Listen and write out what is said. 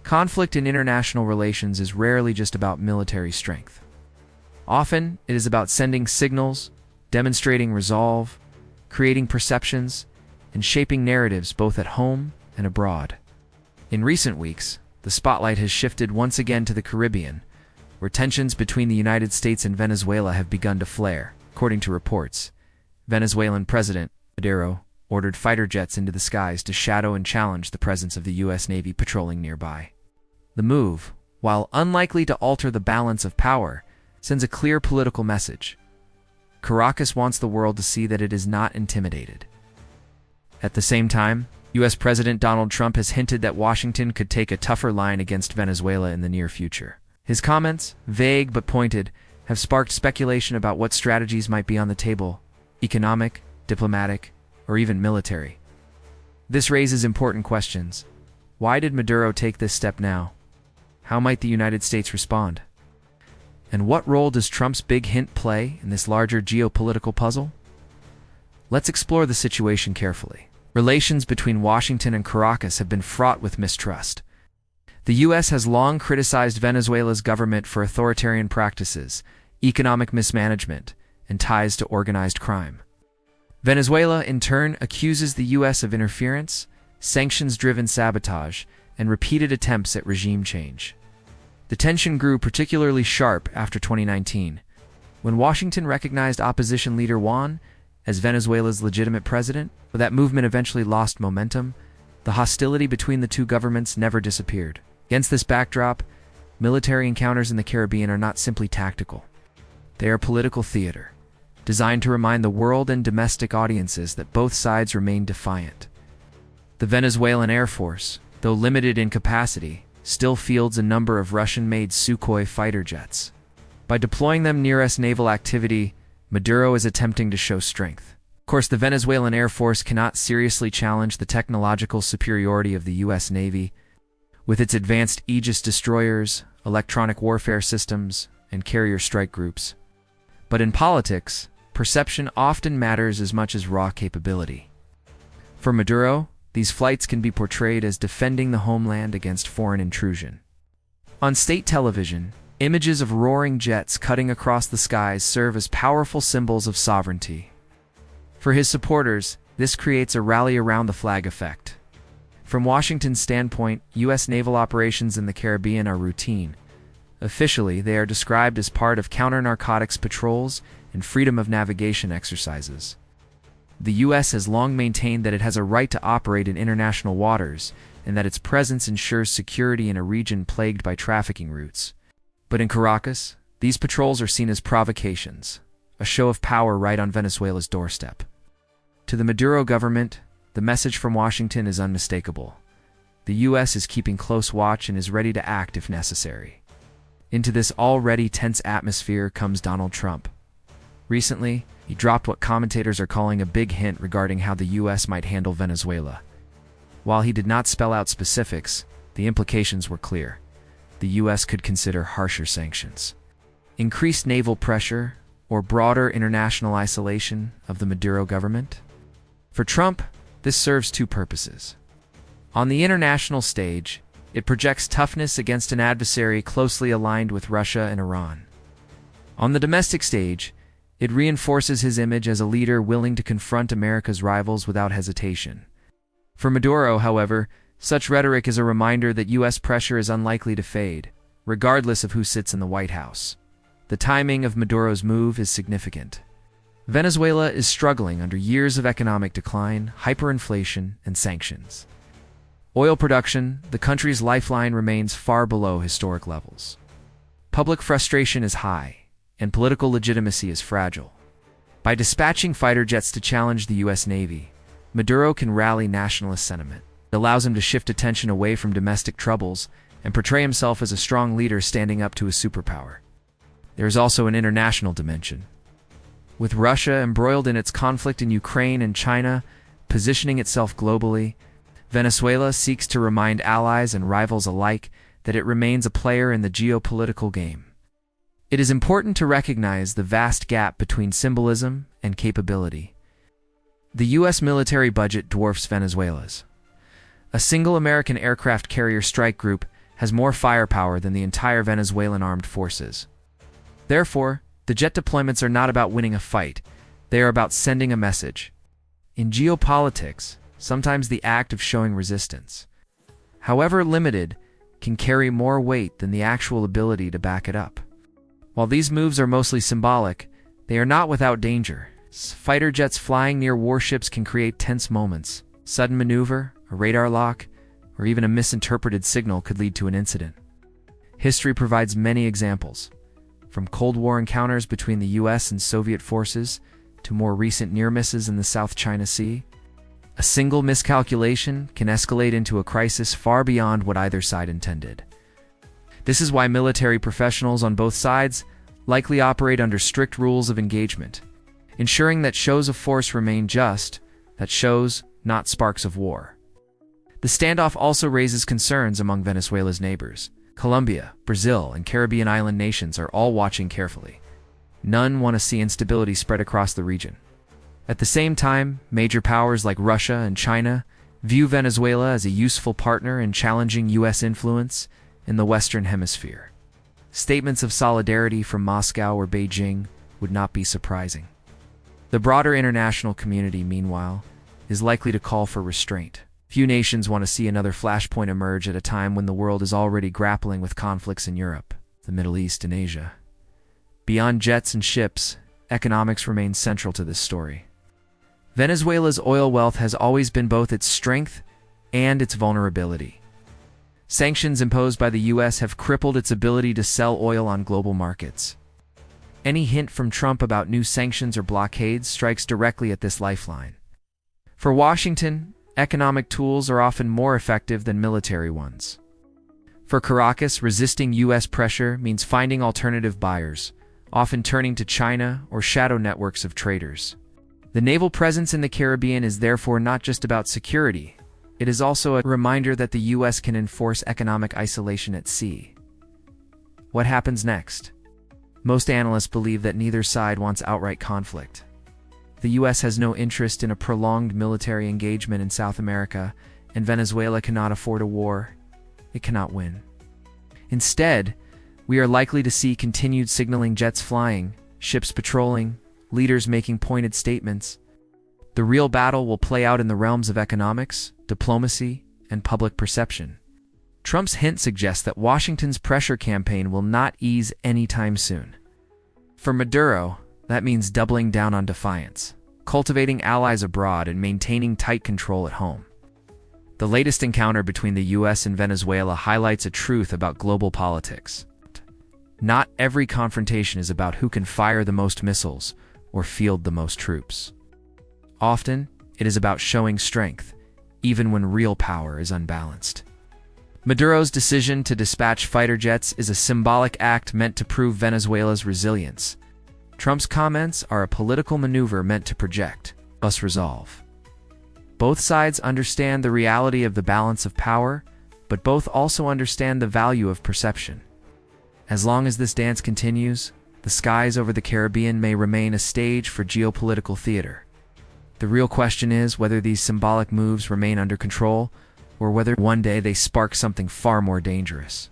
Conflict in international relations is rarely just about military strength. Often, it is about sending signals, demonstrating resolve, creating perceptions, and shaping narratives both at home and abroad. In recent weeks, the spotlight has shifted once again to the Caribbean, where tensions between the United States and Venezuela have begun to flare. According to reports, Venezuelan President Maduro ordered fighter jets into the skies to shadow and challenge the presence of the U.S. Navy patrolling nearby. The move, while unlikely to alter the balance of power, sends a clear political message. Caracas wants the world to see that it is not intimidated. At the same time, U.S. President Donald Trump has hinted that Washington could take a tougher line against Venezuela in the near future. His comments, vague but pointed, have sparked speculation about what strategies might be on the table: economic, diplomatic, or even military. This raises important questions. Why did Maduro take this step now? How might the United States respond? And what role does Trump's big hint play in this larger geopolitical puzzle? Let's explore the situation carefully. Relations between Washington and Caracas have been fraught with mistrust. The U.S. has long criticized Venezuela's government for authoritarian practices, economic mismanagement, and ties to organized crime. Venezuela, in turn, accuses the U.S. of interference, sanctions-driven sabotage, and repeated attempts at regime change. The tension grew particularly sharp after 2019, when Washington recognized opposition leader Juan as Venezuela's legitimate president. But that movement eventually lost momentum. The hostility between the two governments never disappeared. Against this backdrop, military encounters in the Caribbean are not simply tactical. They are political theater, designed to remind the world and domestic audiences that both sides remain defiant. The Venezuelan Air Force, though limited in capacity, still fields a number of Russian-made Sukhoi fighter jets. By deploying them near U.S. naval activity, Maduro is attempting to show strength. Of course, the Venezuelan Air Force cannot seriously challenge the technological superiority of the U.S. Navy, with its advanced Aegis destroyers, electronic warfare systems, and carrier strike groups. But in politics, perception often matters as much as raw capability. For Maduro, these flights can be portrayed as defending the homeland against foreign intrusion. On state television, images of roaring jets cutting across the skies serve as powerful symbols of sovereignty. For his supporters, this creates a rally around the flag effect. From Washington's standpoint, U.S. naval operations in the Caribbean are routine. Officially, they are described as part of counter-narcotics patrols and freedom of navigation exercises. The U.S. has long maintained that it has a right to operate in international waters and that its presence ensures security in a region plagued by trafficking routes. But in Caracas, these patrols are seen as provocations, a show of power right on Venezuela's doorstep. To the Maduro government, the message from Washington is unmistakable. The U.S. is keeping close watch and is ready to act if necessary. Into this already tense atmosphere comes Donald Trump. Recently, he dropped what commentators are calling a big hint regarding how the U.S. might handle Venezuela. While he did not spell out specifics, the implications were clear. The U.S. could consider harsher sanctions, increased naval pressure, or broader international isolation of the Maduro government. For Trump, this serves two purposes. On the international stage, it projects toughness against an adversary closely aligned with Russia and Iran. On the domestic stage, it reinforces his image as a leader willing to confront America's rivals without hesitation. For Maduro, however, such rhetoric is a reminder that U.S. pressure is unlikely to fade, regardless of who sits in the White House. The timing of Maduro's move is significant. Venezuela is struggling under years of economic decline, hyperinflation, and sanctions. Oil production, the country's lifeline, remains far below historic levels. Public frustration is high, and political legitimacy is fragile. By dispatching fighter jets to challenge the U.S. Navy, Maduro can rally nationalist sentiment. It allows him to shift attention away from domestic troubles and portray himself as a strong leader standing up to a superpower. There is also an international dimension. With Russia embroiled in its conflict in Ukraine and China positioning itself globally, Venezuela seeks to remind allies and rivals alike that it remains a player in the geopolitical game. It is important to recognize the vast gap between symbolism and capability. The U.S. military budget dwarfs Venezuela's. A single American aircraft carrier strike group has more firepower than the entire Venezuelan armed forces. Therefore, the jet deployments are not about winning a fight, they are about sending a message. In geopolitics, sometimes the act of showing resistance, however limited, can carry more weight than the actual ability to back it up. While these moves are mostly symbolic, they are not without danger. Fighter jets flying near warships can create tense moments. Sudden maneuver, a radar lock, or even a misinterpreted signal could lead to an incident. History provides many examples, from Cold War encounters between the US and Soviet forces to more recent near misses in the South China Sea. A single miscalculation can escalate into a crisis far beyond what either side intended. This is why military professionals on both sides likely operate under strict rules of engagement, ensuring that shows of force remain just, that shows, not sparks of war. The standoff also raises concerns among Venezuela's neighbors. Colombia, Brazil, and Caribbean island nations are all watching carefully. None want to see instability spread across the region. At the same time, major powers like Russia and China view Venezuela as a useful partner in challenging U.S. influence in the Western Hemisphere. Statements of solidarity from Moscow or Beijing would not be surprising. The broader international community, meanwhile, is likely to call for restraint. Few nations want to see another flashpoint emerge at a time when the world is already grappling with conflicts in Europe, the Middle East, and Asia. Beyond jets and ships, economics remains central to this story. Venezuela's oil wealth has always been both its strength and its vulnerability. Sanctions imposed by the U.S. have crippled its ability to sell oil on global markets. Any hint from Trump about new sanctions or blockades strikes directly at this lifeline. For Washington, economic tools are often more effective than military ones. For Caracas, resisting U.S. pressure means finding alternative buyers, often turning to China or shadow networks of traders. The naval presence in the Caribbean is therefore not just about security. It is also a reminder that the U.S. can enforce economic isolation at sea. What happens next? Most analysts believe that neither side wants outright conflict. The U.S. has no interest in a prolonged military engagement in South America, and Venezuela cannot afford a war. It cannot win. Instead, we are likely to see continued signaling, jets flying, ships patrolling, leaders making pointed statements. The real battle will play out in the realms of economics, diplomacy, and public perception. Trump's hint suggests that Washington's pressure campaign will not ease anytime soon. For Maduro, that means doubling down on defiance, cultivating allies abroad, and maintaining tight control at home. The latest encounter between the U.S. and Venezuela highlights a truth about global politics. Not every confrontation is about who can fire the most missiles or field the most troops. Often, it is about showing strength, even when real power is unbalanced. Maduro's decision to dispatch fighter jets is a symbolic act meant to prove Venezuela's resilience. Trump's comments are a political maneuver meant to project us resolve. Both sides understand the reality of the balance of power, but both also understand the value of perception. As long as this dance continues, the skies over the Caribbean may remain a stage for geopolitical theater. The real question is whether these symbolic moves remain under control, or whether one day they spark something far more dangerous.